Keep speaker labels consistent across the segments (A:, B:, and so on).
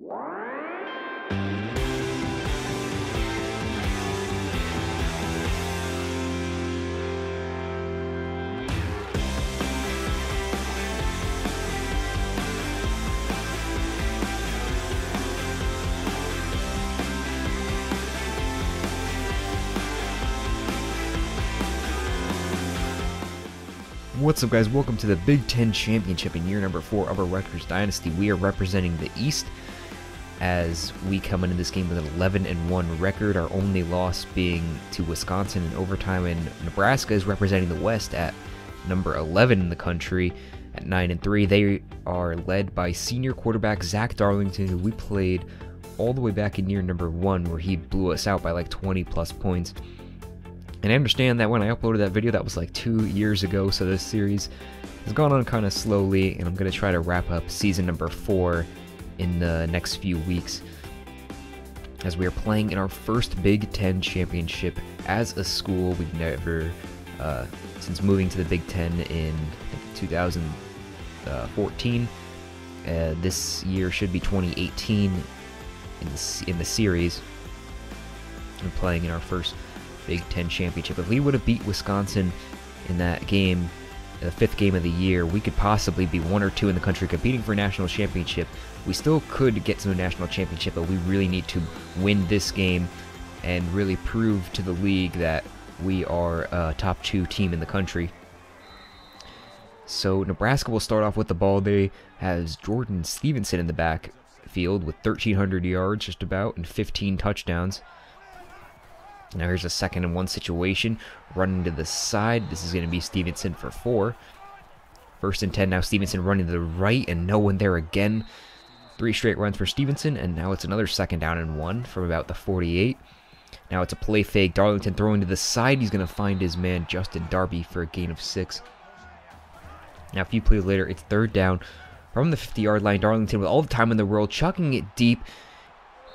A: What's up, guys? Welcome to the Big Ten Championship in year number 4 of our Rutgers Dynasty. We are representing the East as we come into this game with an 11-1 record, our only loss being to Wisconsin in overtime, and Nebraska is representing the West at number 11 in the country at 9-3. They are led by senior quarterback Zach Darlington, who we played all the way back in year number 1, where he blew us out by like 20 plus points. And I understand that when I uploaded that video, that was like 2 years ago, so this series has gone on kind of slowly, and I'm going to try to wrap up season number 4 in the next few weeks, as we are playing in our first Big Ten championship as a school. We've never, since moving to the Big Ten in 2014, this year should be 2018 in the series, we're playing in our first Big Ten championship. If we would have beat Wisconsin in that game, the 5th game of the year, we could possibly be 1 or 2 in the country competing for a national championship. We still could get to a national championship, but we really need to win this game and really prove to the league that we are a top 2 team in the country. So Nebraska will start off with the ball. They has Jordan Stevenson in the backfield with 1,300 yards just about and 15 touchdowns. Now here's a 2nd-and-1 situation, running to the side. This is going to be Stevenson for 4. 1st and 10, now Stevenson running to the right, and no one there again. 3 straight runs for Stevenson, and now it's another 2nd down and 1 from about the 48. Now it's a play fake. Darlington throwing to the side. He's going to find his man, Justin Darby, for a gain of 6. Now a few plays later, it's 3rd down from the 50-yard line. Darlington with all the time in the world, chucking it deep,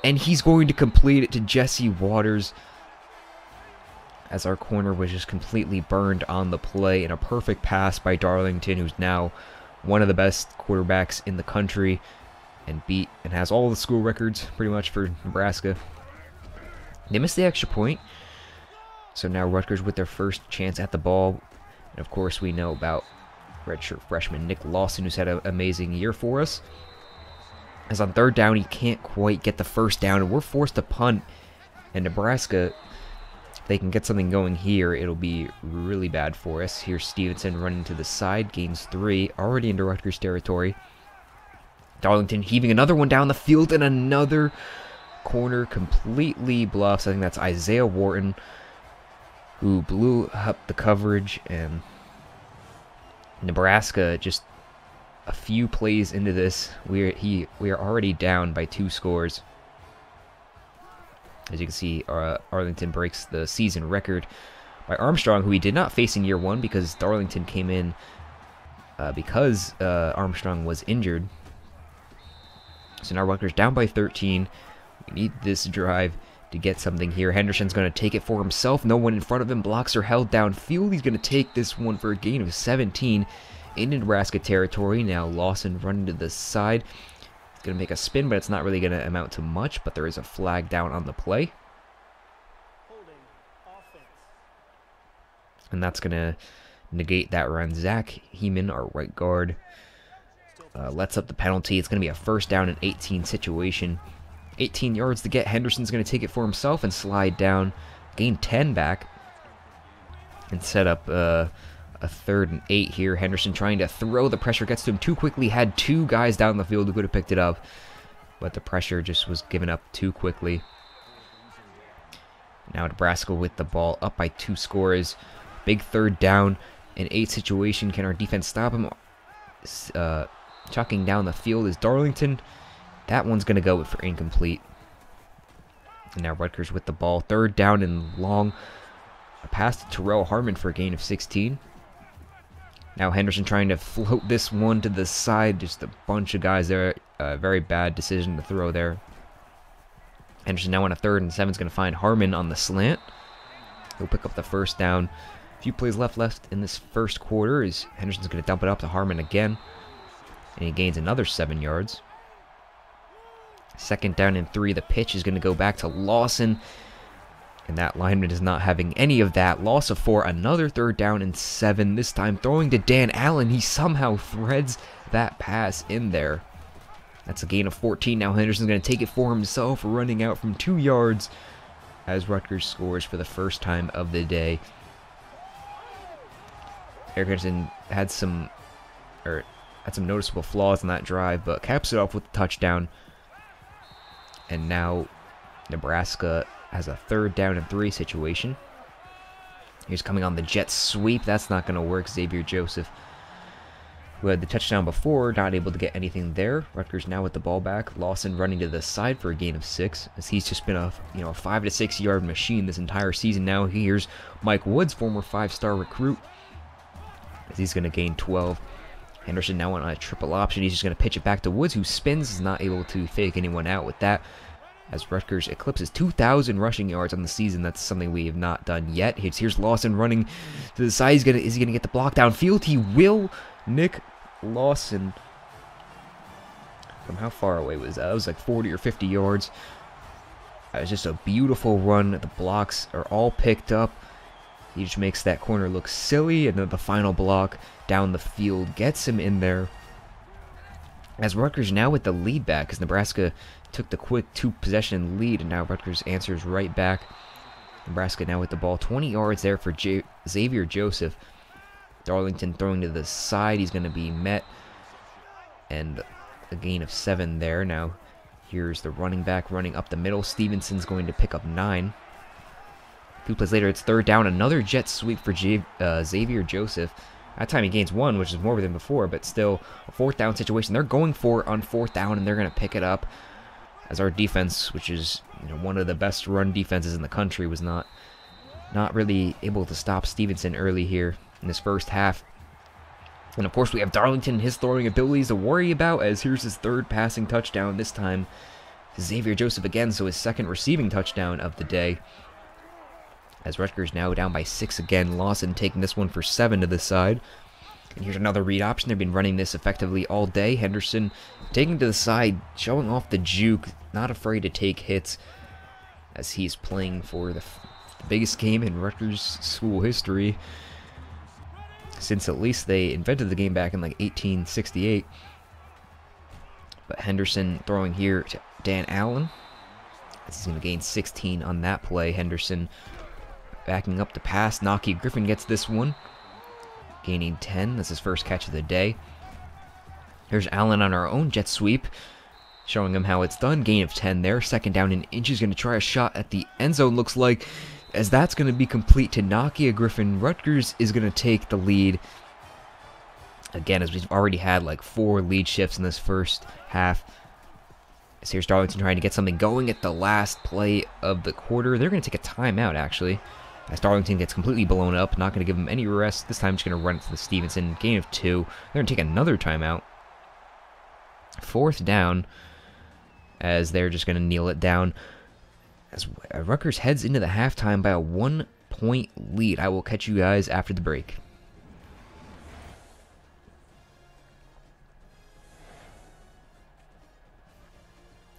A: and he's going to complete it to Jesse Waters, as our corner was just completely burned on the play, and a perfect pass by Darlington, who's now one of the best quarterbacks in the country and has all the school records pretty much for Nebraska. They missed the extra point, so now Rutgers with their first chance at the ball. And of course we know about redshirt freshman Nick Lawson, who's had an amazing year for us. As on 3rd down, he can't quite get the 1st down, and we're forced to punt. And Nebraska, if they can get something going here, it'll be really bad for us. Here's Stevenson running to the side, gains 3, already into Rutgers territory. Darlington heaving another one down the field, and another corner completely bluffs. I think that's Isaiah Wharton, who blew up the coverage, and Nebraska, just a few plays into this, we are already down by 2 scores. As you can see, Arlington breaks the season record by Armstrong, who he did not face in year 1 because Darlington came in because Armstrong was injured. So now Rutgers down by 13. We need this drive to get something here. Henderson's going to take it for himself. No one in front of him. Blocks are held downfield. He's going to take this one for a gain of 17 in Nebraska territory. Now Lawson running to the side. Going to make a spin, but it's not really going to amount to much, but there is a flag down on the play. And that's going to negate that run. Zach Heeman, our right guard, lets up the penalty. It's going to be a 1st down and 18 situation. 18 yards to get. Henderson's going to take it for himself and slide down, gain 10 back, and set up a 3rd and 8 here. Henderson trying to throw. The pressure gets to him too quickly. Had 2 guys down the field who could have picked it up, but the pressure just was given up too quickly. Now Nebraska with the ball, up by 2 scores. Big 3rd down and 8 situation. Can our defense stop him? Chucking down the field is Darlington. That one's going to go for incomplete. And now Rutgers with the ball. 3rd down and long. A pass to Terrell Harmon for a gain of 16. Now Henderson trying to float this one to the side. Just a bunch of guys there. Very bad decision to throw there. Henderson now on a 3rd and 7 is going to find Harmon on the slant. He'll pick up the 1st down. A few plays left in this first quarter. Is Henderson's going to dump it up to Harmon again. And he gains another 7 yards. Second down and 3. The pitch is going to go back to Lawson. And that lineman is not having any of that. Loss of 4. Another third down and 7. This time throwing to Dan Allen. He somehow threads that pass in there. That's a gain of 14. Now Henderson's going to take it for himself, running out from 2 yards as Rutgers scores for the first time of the day. Eric Henderson had some noticeable flaws in that drive, but caps it off with a touchdown. And now Nebraska has a third down and 3 situation. He's coming on the jet sweep. That's not going to work. Xavier Joseph, who had the touchdown before, not able to get anything there. Rutgers now with the ball back. Lawson running to the side for a gain of 6, as he's just been a 5 to 6 yard machine this entire season. Now here's Mike Woods, former 5-star recruit, as he's going to gain 12. Henderson now on a triple option. He's just going to pitch it back to Woods, who spins, is not able to fake anyone out with that, as Rutgers eclipses 2,000 rushing yards on the season. That's something we have not done yet. Here's Lawson running to the side. Is he gonna get the block downfield? He will. Nick Lawson. From how far away was that? It was like 40 or 50 yards. It was just a beautiful run. The blocks are all picked up. He just makes that corner look silly, and then the final block down the field gets him in there. As Rutgers now with the lead back, because Nebraska took the quick 2-possession lead, and now Rutgers answers right back. Nebraska now with the ball, 20 yards there for Xavier Joseph. Darlington throwing to the side. He's going to be met, and a gain of 7 there. Now here's the running back running up the middle. Stevenson's going to pick up 9. 2 plays later, it's third down. Another jet sweep for Xavier Joseph. That time he gains 1, which is more than before, but still a 4th down situation. They're going for it on 4th down, and they're going to pick it up, as our defense, which is one of the best run defenses in the country, was not really able to stop Stevenson early here in this first half. And of course we have Darlington and his throwing abilities to worry about, as here's his 3rd passing touchdown, this time Xavier Joseph again, so his 2nd receiving touchdown of the day. As Rutgers now down by 6 again. Lawson taking this one for 7 to the side. And here's another read option. They've been running this effectively all day. Henderson taking to the side, showing off the juke, not afraid to take hits, as he's playing for the biggest game in Rutgers school history, since at least they invented the game back in like 1868. But Henderson throwing here to Dan Allen. He's going to gain 16 on that play. Henderson backing up the pass. Naki Griffin gets this one, gaining 10. That's his first catch of the day. Here's Allen on our own jet sweep, showing him how it's done. Gain of 10 there. 2nd down and inch. He's going to try a shot at the end zone, looks like, as that's going to be complete to Nakia Griffin. Rutgers is going to take the lead. Again, as we've already had like 4 lead shifts in this first half. So here's Darlington trying to get something going at the last play of the quarter. They're going to take a timeout, actually, as Darlington gets completely blown up. Not going to give him any rest. This time just going to run it to the Stevenson. Gain of 2. They're going to take another timeout. 4th down, as they're just going to kneel it down, as Rutgers heads into the halftime by a 1-point lead. I will catch you guys after the break.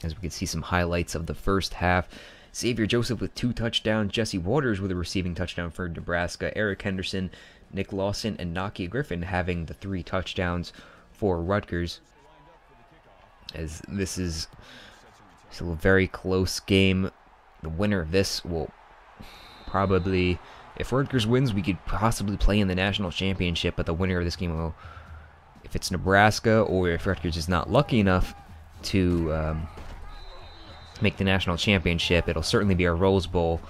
A: As we can see some highlights of the first half. Xavier Joseph with 2 touchdowns. Jesse Waters with a receiving touchdown for Nebraska. Eric Henderson, Nick Lawson, and Nakia Griffin having the 3 touchdowns for Rutgers. As this is still a very close game. The winner of this will probably, if Rutgers wins, we could possibly play in the national championship, but the winner of this game will, if it's Nebraska, or if Rutgers is not lucky enough to make the national championship, it'll certainly be a Rose Bowl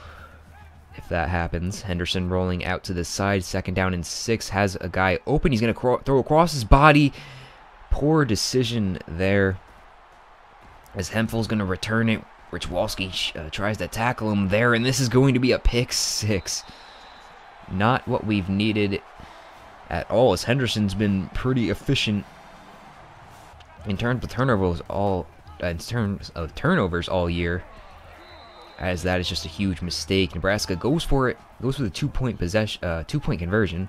A: if that happens. Henderson rolling out to the side. 2nd down and 6. Has a guy open. He's going to throw across his body. Poor decision there, as Hemphel's going to return it. Rich Walski tries to tackle him there, and this is going to be a pick 6. Not what we've needed at all, as Henderson's been pretty efficient in terms of turnovers all year, as that is just a huge mistake. Nebraska goes for it, goes for the 2-point conversion,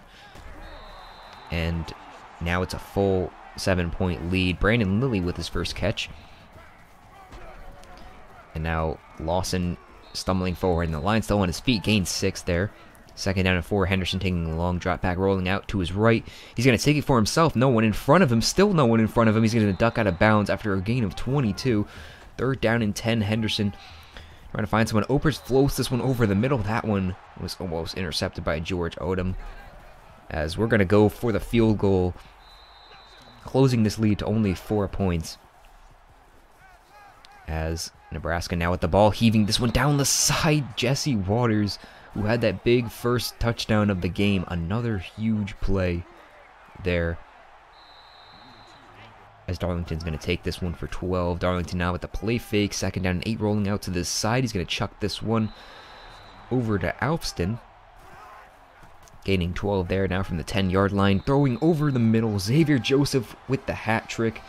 A: and now it's a full 7-point lead. Brandon Lilly with his first catch. And now Lawson stumbling forward, and the line still on his feet, gains 6 there. 2nd down and 4, Henderson taking a long drop back, rolling out to his right. He's going to take it for himself. No one in front of him. Still no one in front of him. He's going to duck out of bounds after a gain of 22. 3rd down and 10, Henderson trying to find someone. Opers floats this one over the middle. That one was almost intercepted by George Odom. As we're going to go for the field goal, closing this lead to only 4 points. As Nebraska now with the ball, heaving this one down the side. Jesse Waters, who had that big first touchdown of the game. Another huge play there. As Darlington's going to take this one for 12. Darlington now with the play fake. 2nd down and 8, rolling out to the side. He's going to chuck this one over to Alston. Gaining 12 there now from the 10-yard line. Throwing over the middle. Xavier Joseph with the hat trick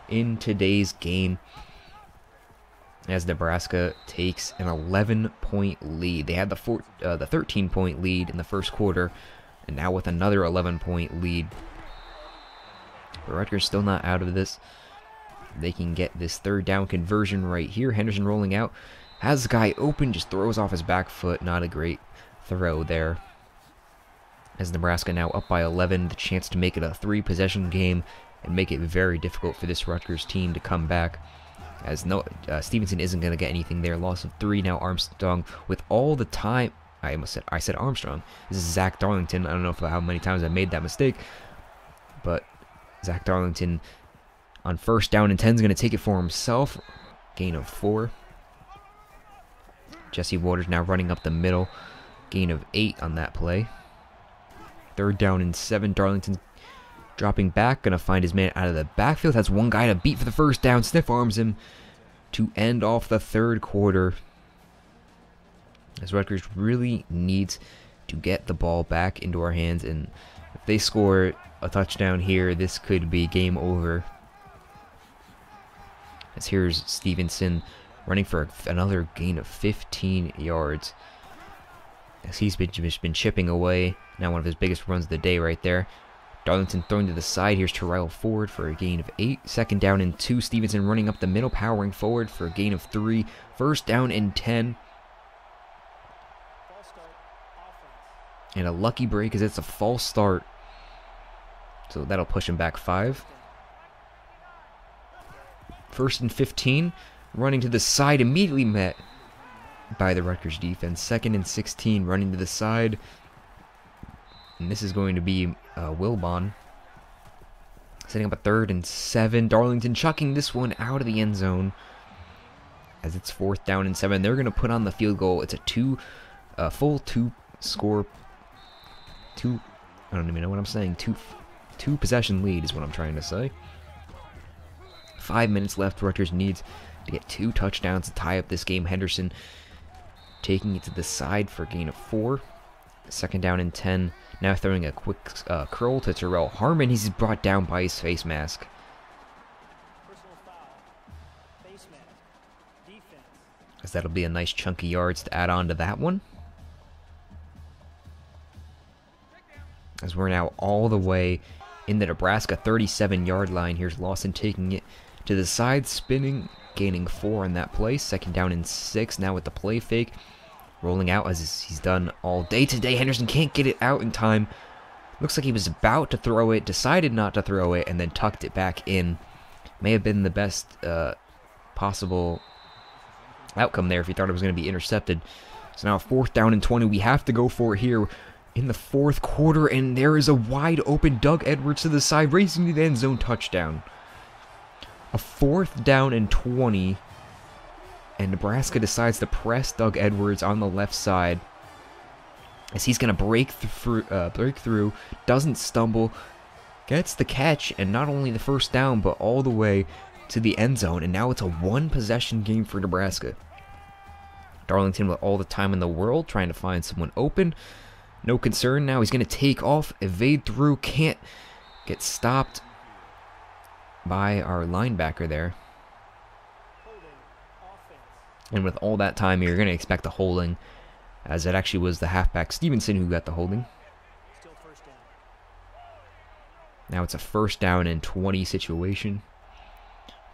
A: in today's game. As Nebraska takes an 11-point lead. They had the 13-point lead in the first quarter, and now with another 11-point lead. But Rutgers still not out of this. They can get this 3rd down conversion right here. Henderson rolling out, has the guy open, just throws off his back foot. Not a great throw there. As Nebraska now up by 11, the chance to make it a 3-possession game and make it very difficult for this Rutgers team to come back. As Stevenson isn't going to get anything there. Loss of 3. Now Armstrong with all the time. I said Armstrong. This is Zach Darlington. I don't know how many times I made that mistake. But Zach Darlington on 1st down and 10 is going to take it for himself. Gain of 4. Jesse Waters now running up the middle. Gain of 8 on that play. 3rd down and 7. Darlington dropping back, gonna find his man out of the backfield. Has one guy to beat for the 1st down. Stiff arms him to end off the 3rd quarter. As Rutgers really needs to get the ball back into our hands, and if they score a touchdown here, this could be game over. As here's Stevenson running for another gain of 15 yards. As he's been chipping away. Now one of his biggest runs of the day right there. Darlington thrown to the side. Here's Terrell Ford for a gain of 8. 2nd down and 2. Stevenson running up the middle, powering forward for a gain of 3. 1st down and 10. And a lucky break as it's a false start. So that'll push him back 5. 1st and 15. Running to the side, immediately met by the Rutgers defense. 2nd and 16. Running to the side. And this is going to be Wilbon. Setting up a 3rd and 7. Darlington chucking this one out of the end zone. As it's 4th down and 7. They're going to put on the field goal. It's a full 2-score. I don't even know what I'm saying. Two possession lead is what I'm trying to say. 5 minutes left. Rutgers needs to get 2 touchdowns to tie up this game. Henderson taking it to the side for a gain of 4. 2nd down and 10. Now throwing a quick curl to Terrell Harmon. He's brought down by his face mask. As that'll be a nice chunky yards to add on to that one. As we're now all the way in the Nebraska 37-yard line. Here's Lawson taking it to the side, spinning, gaining 4 on that play. 2nd down and 6 now with the play fake. Rolling out as he's done all day today. Henderson can't get it out in time. Looks like he was about to throw it, decided not to throw it, and then tucked it back in. May have been the best possible outcome there if he thought it was going to be intercepted. So now 4th down and 20. We have to go for it here in the 4th quarter, and there is a wide open Doug Edwards to the side, racing to the end zone, touchdown. A 4th down and 20. And Nebraska decides to press Doug Edwards on the left side as he's going to break through, doesn't stumble, gets the catch, and not only the 1st down, but all the way to the end zone. And now it's a 1-possession game for Nebraska. Darlington with all the time in the world, trying to find someone open. No concern now. He's going to take off, evade through, can't get stopped by our linebacker there. And with all that time, you're going to expect a holding, as it actually was the halfback Stevenson who got the holding. Now it's a 1st down and 20 situation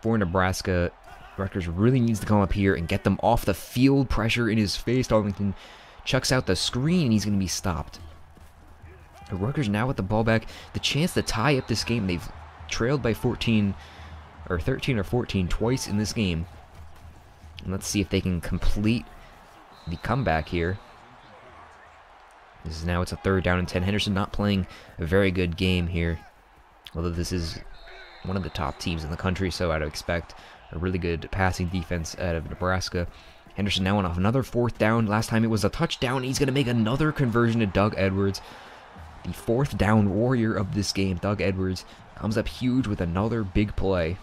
A: for Nebraska Rutgers really needs to come up here and get them off the field. Pressure in his face. Darlington chucks out the screen, and he's going to be stopped. Rutgers now with the ball back. The chance to tie up this game. They've trailed by 13 or 14 twice in this game. And let's see if they can complete the comeback here. This is now, it's a 3rd down and 10. Henderson not playing a very good game here. Although this is one of the top teams in the country, so I'd expect a really good passing defense out of Nebraska. Henderson now on another 4th down. Last time it was a touchdown. He's going to make another conversion to Doug Edwards. The 4th down warrior of this game, Doug Edwards, comes up huge with another big play.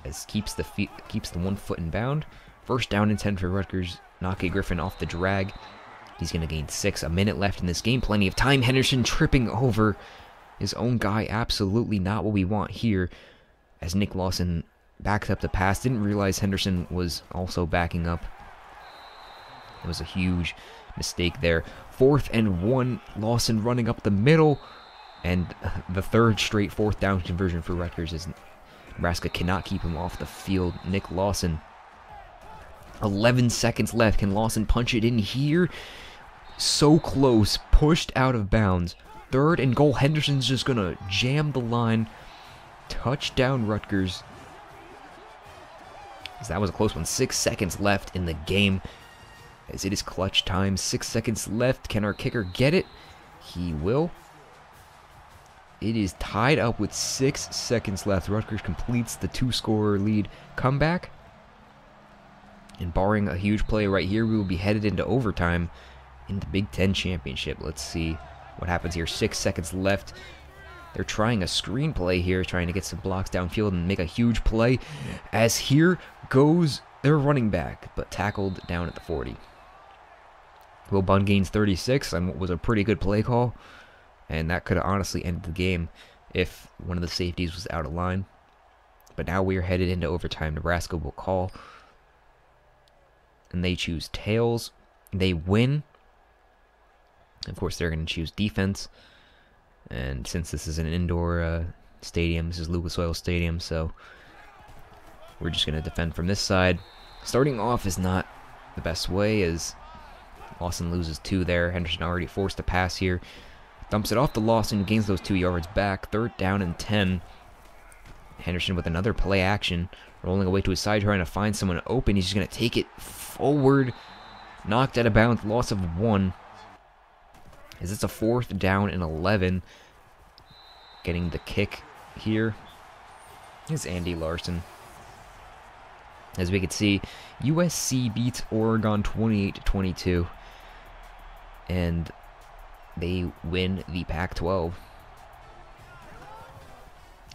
A: As keeps the 1 foot in bound. 1st down and 10 for Rutgers. Nake Griffin off the drag. He's going to gain 6. A minute left in this game. Plenty of time. Henderson tripping over his own guy. Absolutely not what we want here. As Nick Lawson backs up the pass. Didn't realize Henderson was also backing up. It was a huge mistake there. 4th and 1. Lawson running up the middle. And the 3rd straight 4th down conversion for Rutgers as Nebraska cannot keep him off the field. Nick Lawson. 11 seconds left. Can Lawson punch it in here? So close. Pushed out of bounds. 3rd and goal. Henderson's just going to jam the line. Touchdown Rutgers. As that was a close one. 6 seconds left in the game. As it is clutch time. 6 seconds left. Can our kicker get it? He will. It is tied up with 6 seconds left. Rutgers completes the 2-scorer lead comeback. And barring a huge play right here, we will be headed into overtime in the Big Ten Championship. Let's see what happens here. 6 seconds left. They're trying a screen play here, trying to get some blocks downfield and make a huge play. As here goes their running back, but tackled down at the 40. Will Bunn gains 36 on what was a pretty good play call. And that could have honestly ended the game if one of the safeties was out of line. But now we are headed into overtime. Nebraska will call. And they choose tails. They win. Of course, they're going to choose defense. And since this is an indoor stadium, this is Lucas Oil Stadium, so we're just going to defend from this side. Starting off is not the best way, as Lawson loses 2 there. Henderson already forced a pass here. Dumps it off to Lawson, gains those 2 yards back. 3rd down and 10. Henderson with another play action. Rolling away to his side, trying to find someone open. He's just going to take it forward. Knocked out of bounds, loss of 1. As it's a 4th down and 11. Getting the kick here is Andy Larson. As we can see, USC beats Oregon 28-22. And they win the Pac-12.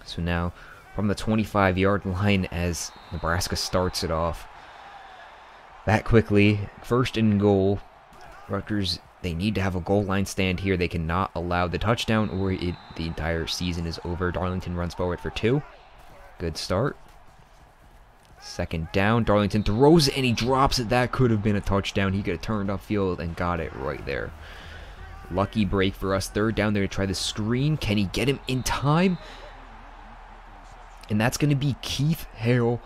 A: So now, from the 25-yard line as Nebraska starts it off. That quickly, 1st and goal. Rutgers, they need to have a goal line stand here. They cannot allow the touchdown or the entire season is over. Darlington runs forward for 2. Good start. 2nd down. Darlington throws it and he drops it. That could have been a touchdown. He could have turned upfield and got it right there. Lucky break for us. 3rd down. They're going to try the screen. Can he get him in time? And that's going to be Keith Hale,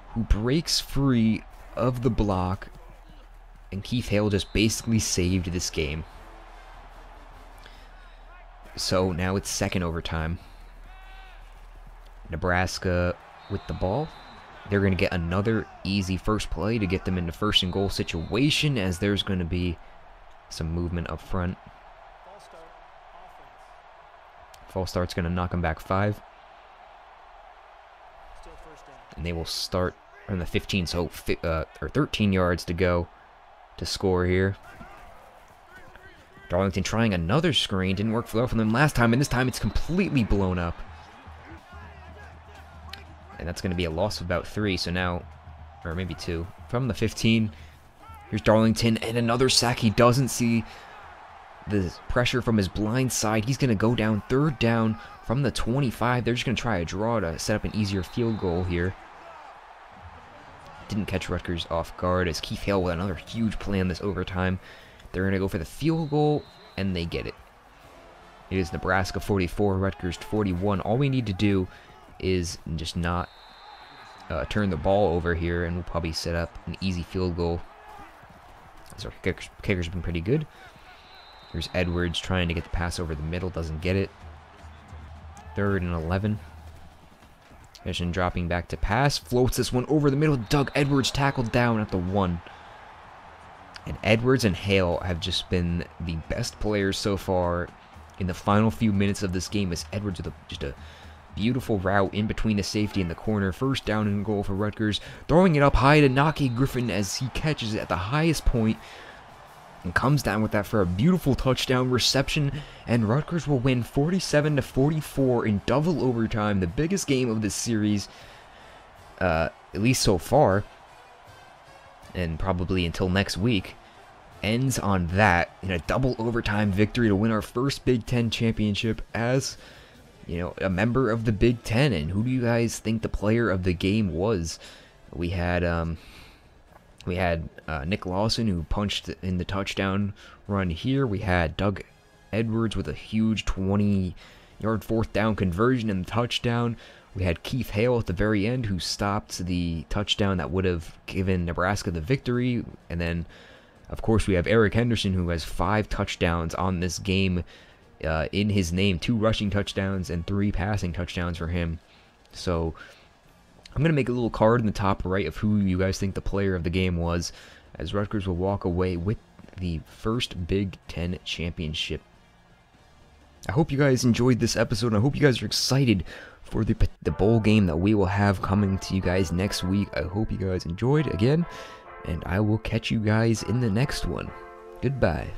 A: who breaks free of the block. And Keith Hale just basically saved this game. So now it's 2nd overtime. Nebraska with the ball. They're going to get another easy first play to get them into 1st and goal situation, as there's going to be some movement up front. False start's going to knock them back 5. And they will start on the 15, so 13 yards to go to score here. Darlington trying another screen. Didn't work well for them last time, and this time it's completely blown up. And that's going to be a loss of about 3, so now, or maybe 2. From the 15, here's Darlington, and another sack. He doesn't see the pressure from his blind side. He's going to go down. 3rd down from the 25. They're just going to try a draw to set up an easier field goal here. Didn't catch Rutgers off guard as Keith Hale with another huge play in this overtime. They're going to go for the field goal, and they get it. It is Nebraska 44, Rutgers 41. All we need to do is just not turn the ball over here, and we'll probably set up an easy field goal. As our kicker's been pretty good. Here's Edwards trying to get the pass over the middle, doesn't get it. 3rd and 11. Mission dropping back to pass, floats this one over the middle. Doug Edwards tackled down at the 1. And Edwards and Hale have just been the best players so far in the final few minutes of this game, as Edwards with just a beautiful route in between the safety and the corner. 1st down and goal for Rutgers. Throwing it up high to Naki Griffin as he catches it at the highest point and comes down with that for a beautiful touchdown reception. And Rutgers will win 47-44 in double overtime. The biggest game of this series, at least so far, and probably until next week, ends on that in a double overtime victory to win our first Big Ten championship as, you know, a member of the Big Ten. And who do you guys think the player of the game was? We had Nick Lawson, who punched in the touchdown run here. We had Doug Edwards with a huge 20-yard 4th down conversion and the touchdown. We had Keith Hale at the very end, who stopped the touchdown that would have given Nebraska the victory. And then, of course, we have Eric Henderson, who has 5 touchdowns on this game in his name. 2 rushing touchdowns and 3 passing touchdowns for him. So I'm going to make a little card in the top right of who you guys think the player of the game was, as Rutgers will walk away with the first Big Ten championship. I hope you guys enjoyed this episode, and I hope you guys are excited for the bowl game that we will have coming to you guys next week. I hope you guys enjoyed again, and I will catch you guys in the next one. Goodbye.